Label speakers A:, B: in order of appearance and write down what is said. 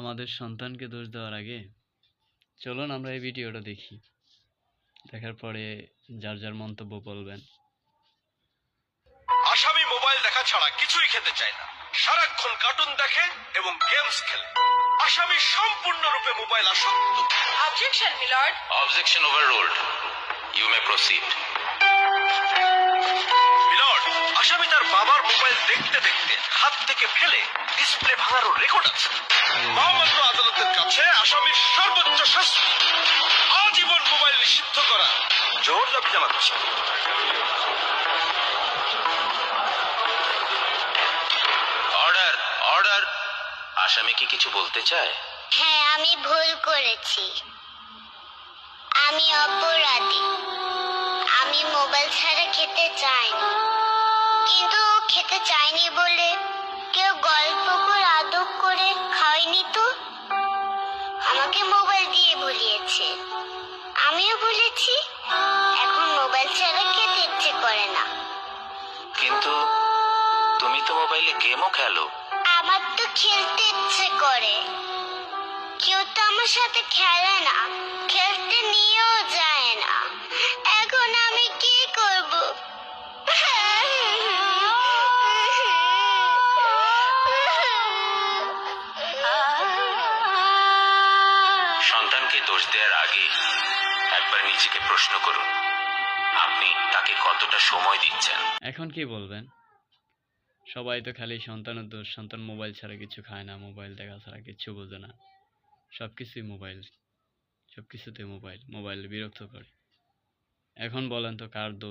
A: আমাদের সন্তানকে দোষ দেওয়ার আগে চলুন আমরা এই ভিডিওটা দেখি, দেখার পরে যার যার মন্তব্য বলবেন।
B: আসামি মোবাইল দেখা ছাড়া কিছুই খেতে চায় না, সারাক্ষণ কার্টুন দেখে এবং গেমস খেলে। আসামি সম্পূর্ণরূপে মোবাইল আসক্ত।
C: Objection, my lord.
D: Objection overruled. You may proceed.
B: Milord, আসামি তার বাবার মোবাইল দেখতে দেখতে হাত থেকে ফেলে ডিসপ্লে ভাঙারও রেকর্ড আছে। মহামান্য আদালতের কাছে আসামির সর্বোচ্চ শাস্তি আজীবন মোবাইল নিষিদ্ধ করা জোর দাবি জানাচ্ছে।
D: Order, order. আসামি কি কিছু বলতে চায়?
E: হ্যাঁ, আমি ভুল করেছি। আমি অপরাধী। আমি মোবাইল ছাড়া খেতে চাইনি, কিন্তু খেতে চাইনি বলে কেউ গল্প করে আদর করে খাওয়াইনি তো। আমাকে মোবাইল দিয়ে ভুলিয়েছে, আমিও ভুলেছি। এখন মোবাইল ছাড়া খেতে ইচ্ছে করে না।
D: কিন্তু তুমি তো মোবাইলে গেমও খেলো।
E: আমার তো খেলতে ইচ্ছে করে, কেউ তো আমার সাথে খেলে না, খেলতে নিয়েও যায় না। এখন আমি কি করব?
D: সন্তানকে দোষ দেওয়ার আগে একবার নিজেকে প্রশ্ন করুন, আপনি তাকে কতটা সময় দিচ্ছেন।
A: এখন কি বলবেন? সবাই তো খালি সন্তানের দোষ, সন্তান মোবাইল ছাড়া কিছু খায় না, মোবাইল দেখা ছাড়া কিছু বোঝে না, সবকিছুই মোবাইল, সবকিছুতে মোবাইল, মোবাইল বিরক্ত করে। এখন বলেন তো কার দোষ?